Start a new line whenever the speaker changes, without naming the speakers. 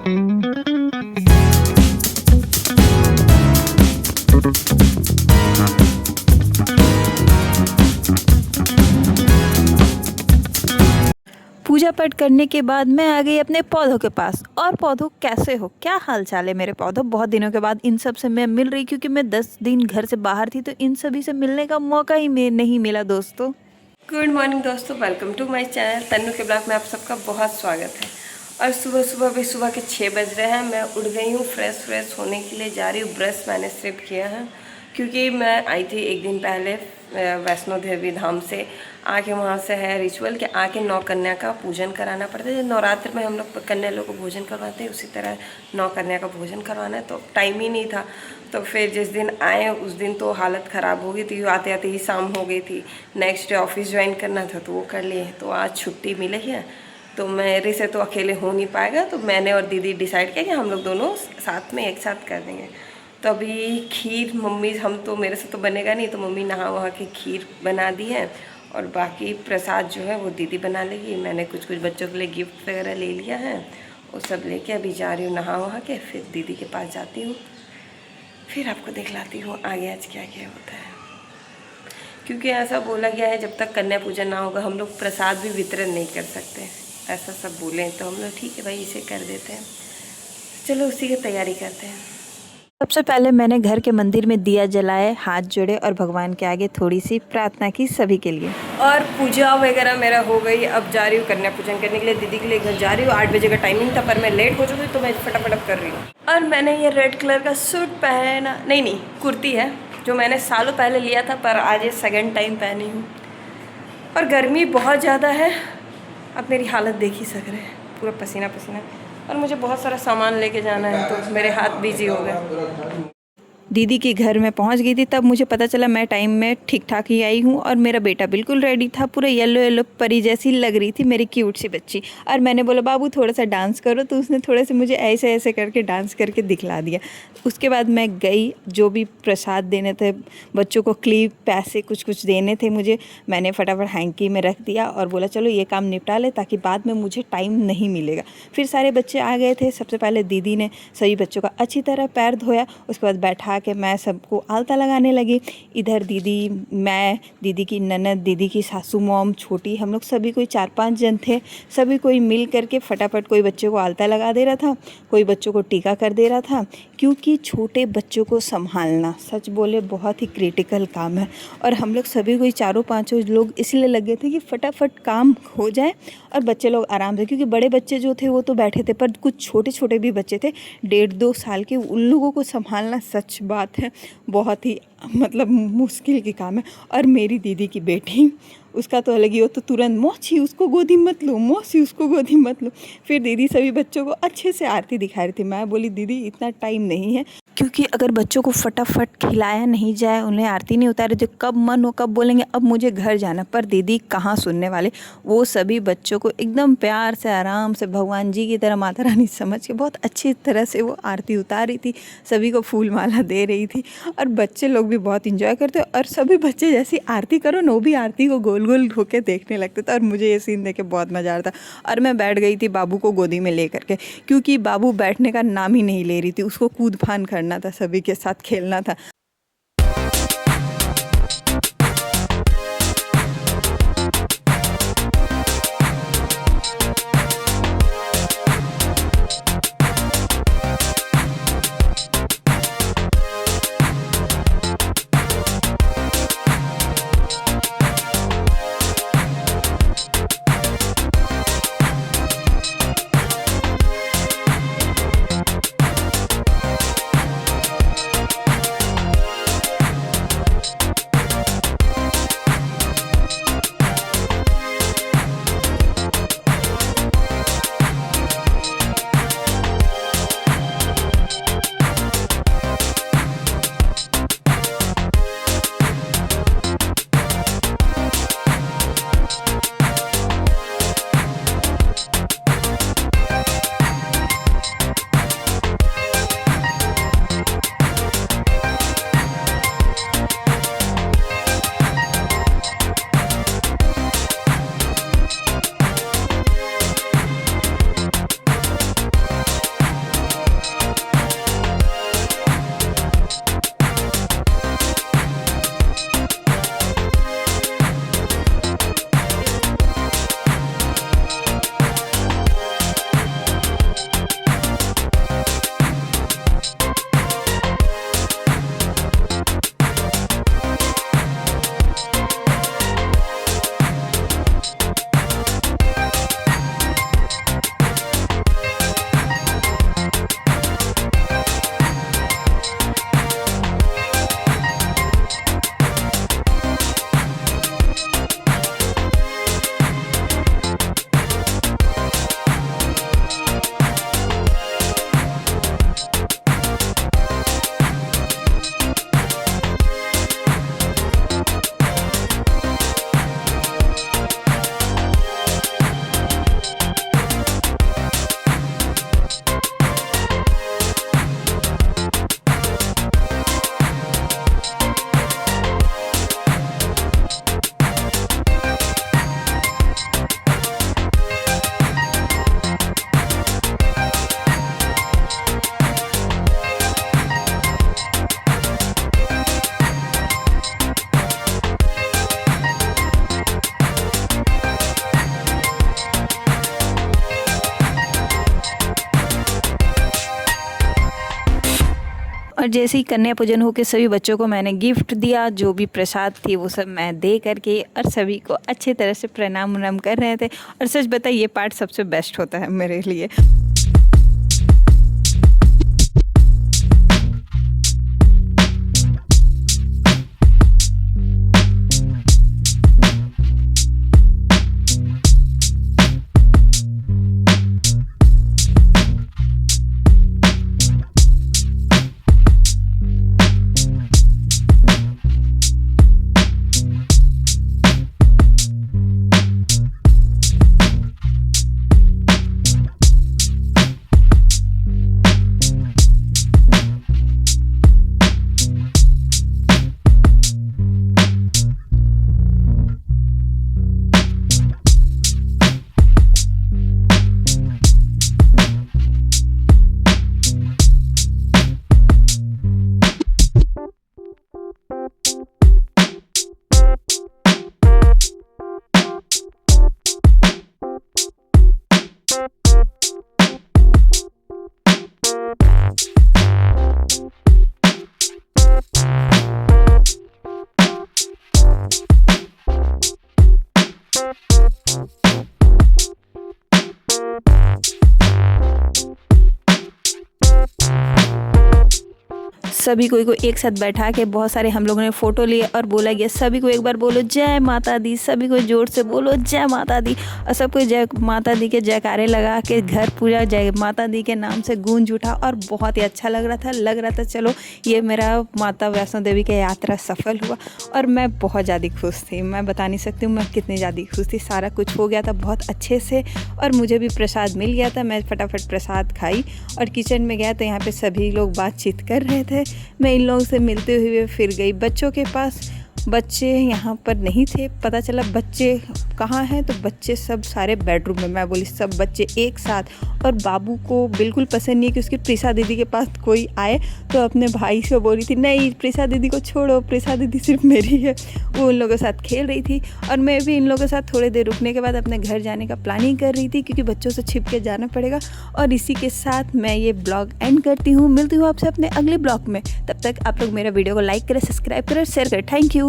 पूजा पाठ करने के बाद मैं आ गई अपने पौधों के पास। और पौधों कैसे हो, क्या हाल चाल है मेरे पौधों? बहुत दिनों के बाद इन सब से मैं मिल रही, क्योंकि मैं 10 दिन घर से बाहर थी, तो इन सभी से मिलने का मौका ही नहीं मिला दोस्तों।
गुड मॉर्निंग दोस्तों, welcome to my channel Tannu के ब्लॉग में आप सबका बहुत स्वागत है। और सुबह के 6 बज रहे हैं। मैं उठ गई हूँ, फ्रेश होने के लिए जा रही हूँ। ब्रश मैंने सिर्फ किया है क्योंकि मैं आई थी एक दिन पहले वैष्णो देवी धाम से। आके वहाँ से है रिचुअल कि आके 9 कन्या का पूजन कराना पड़ता है। नवरात्र में हम लोग कन्या लोग को भोजन करवाते हैं, उसी तरह 9 कन्या का भोजन करवाना है। तो टाइम ही नहीं था, तो फिर जिस दिन आए उस दिन तो हालत ख़राब हो गई थी, आते आते ही शाम हो गई थी। नेक्स्ट डे ऑफिस ज्वाइन करना था तो वो कर लिए। तो आज छुट्टी मिली है, तो मेरे से तो अकेले हो नहीं पाएगा, तो मैंने और दीदी डिसाइड किया कि हम लोग दोनों साथ में एक साथ कर देंगे। तो अभी खीर मम्मी, हम तो मेरे से तो बनेगा नहीं, तो मम्मी नहा वहा के खीर बना दी है और बाकी प्रसाद जो है वो दीदी बना लेगी। मैंने कुछ बच्चों के लिए गिफ्ट वगैरह ले लिया है, वो सब लेके अभी जा रही हूँ नहा वहा के, फिर दीदी के पास जाती हूँ, फिर आपको दिखलाती हूँ आगे आज क्या क्या होता है। क्योंकि ऐसा बोला गया है जब तक कन्या पूजन ना होगा हम लोग प्रसाद भी वितरण नहीं कर सकते, ऐसा सब बोले। तो हम लोग ठीक है भाई इसे कर देते हैं, चलो उसी की तैयारी करते हैं।
सबसे पहले मैंने घर के मंदिर में दिया जलाए, हाथ जोड़े और भगवान के आगे थोड़ी सी प्रार्थना की सभी के लिए।
और पूजा वगैरह मेरा हो गई। अब जा रही हूँ कन्या पूजन करने के लिए, दीदी के लिए घर जा रही हूँ। 8 बजे का टाइमिंग था पर मैं लेट हो चुकी, तो मैं फटाफट कर रही हूँ। और मैंने ये रेड कलर का सूट पहना, नहीं कुर्ती है, जो मैंने सालों पहले लिया था, पर आज ये सेकेंड टाइम पहनी हूँ। और गर्मी बहुत ज़्यादा है, अब मेरी हालत देख ही सक रहे हैं, पूरा पसीना पसीना। और मुझे बहुत सारा सामान लेके जाना है, तो मेरे हाथ बिजी हो गए।
दीदी के घर में पहुंच गई थी, तब मुझे पता चला मैं टाइम में ठीक ठाक ही आई हूं। और मेरा बेटा बिल्कुल रेडी था, पूरा येलो परी जैसी लग रही थी मेरी क्यूट सी बच्ची। और मैंने बोला बाबू थोड़ा सा डांस करो, तो उसने थोड़े से मुझे ऐसे ऐसे करके डांस करके दिखला दिया। उसके बाद मैं गई, जो भी प्रसाद देने थे बच्चों को, क्लिप पैसे कुछ देने थे मुझे, मैंने फटाफट हैंकी में रख दिया और बोला चलो ये काम निपटा ले, ताकि बाद में मुझे टाइम नहीं मिलेगा। फिर सारे बच्चे आ गए थे। सबसे पहले दीदी ने सभी बच्चों का अच्छी तरह पैर धोया, उसके बाद बैठा के मैं सबको आलता लगाने लगी। इधर दीदी, मैं, दीदी की ननद, दीदी की सासू मॉम, छोटी, हम लोग सभी कोई 4-5 जन थे। सभी कोई मिल करके फटाफट कोई बच्चों को आलता लगा दे रहा था, कोई बच्चों को टीका कर दे रहा था। क्योंकि छोटे बच्चों को संभालना सच बोले बहुत ही क्रिटिकल काम है। और हम लोग सभी कोई 4-5 लोग इसलिए लगे थे कि फटाफट काम हो जाए और बच्चे लोग आराम से, क्योंकि बड़े बच्चे जो थे वो तो बैठे थे, पर कुछ छोटे छोटे भी बच्चे थे 1.5-2 साल के, उन लोगों को संभालना सच बात है बहुत ही मतलब मुश्किल की काम है। और मेरी दीदी की बेटी, उसका तो अलग ही, वो तो तुरंत मौसी उसको गोदी मत लो, मौसी उसको गोदी मत लो। फिर दीदी सभी बच्चों को अच्छे से आरती दिखा रही थी। मैं बोली दीदी इतना टाइम नहीं है, क्योंकि अगर बच्चों को फटाफट खिलाया नहीं जाए, उन्हें आरती नहीं उतारे, तो कब मन हो कब बोलेंगे अब मुझे घर जाना। पर दीदी कहाँ सुनने वाले, वो सभी बच्चों को एकदम प्यार से आराम से भगवान जी की तरह माता रानी समझ के बहुत अच्छी तरह से वो आरती उतार रही थी, सभी को फूल माला दे रही थी। और बच्चे लोग भी बहुत इंजॉय करते, और सभी बच्चे जैसी आरती करो ना, वो भी आरती को गोल गोल होके देखने लगते थे। और मुझे ये सीन देख के बहुत मज़ा आ रहा था। और मैं बैठ गई थी बाबू को गोदी में ले करके, क्योंकि बाबू बैठने का नाम ही नहीं ले रही थी, उसको कूद फान करना था, सभी के साथ खेलना था। और जैसे ही कन्या पूजन होकर सभी बच्चों को मैंने गिफ्ट दिया, जो भी प्रसाद थी वो सब मैं दे करके और सभी को अच्छे तरह से प्रणाम उनाम कर रहे थे। और सच बताइए ये पार्ट सबसे बेस्ट होता है मेरे लिए। सभी को एक साथ बैठा के बहुत सारे हम लोगों ने फ़ोटो लिए और बोला गया सभी को एक बार बोलो जय माता दी, सभी को जोर से बोलो जय माता दी। और सबको जय माता दी के जयकारे लगा के घर पूरा जय माता दी के नाम से गूंज उठा और बहुत ही अच्छा लग रहा था। चलो ये मेरा माता वैष्णो देवी की यात्रा सफल हुआ और मैं बहुत ज़्यादा खुश थी। मैं बता नहीं सकती हूँ मैं कितनी ज़्यादा खुश थी। सारा कुछ हो गया था बहुत अच्छे से और मुझे भी प्रसाद मिल गया था। मैं फटाफट प्रसाद खाई और किचन में गया तो यहाँ पे सभी लोग बातचीत कर रहे थे। मैं इन लोगों से मिलते हुए फिर गई बच्चों के पास। बच्चे यहाँ पर नहीं थे, पता चला बच्चे कहाँ हैं तो बच्चे सब सारे बेडरूम में। मैं बोली सब बच्चे एक साथ। और बाबू को बिल्कुल पसंद नहीं है कि उसकी प्रिसा दीदी के पास कोई आए, तो अपने भाई से बोल रही थी नहीं प्रिसा दीदी को छोड़ो, प्रिसा दीदी सिर्फ मेरी है। वो उन लोगों के साथ खेल रही थी और मैं भी इन लोगों के साथ थोड़ी देर रुकने के बाद अपने घर जाने का प्लानिंग कर रही थी क्योंकि बच्चों से छिप के जाना पड़ेगा। और इसी के साथ मैं ये ब्लॉग एंड करती हूँ। मिलती हूँ आपसे अपने अगले ब्लॉग में। तब तक आप लोग मेरा वीडियो को लाइक करें, सब्सक्राइब करें, शेयर करें। Thank you.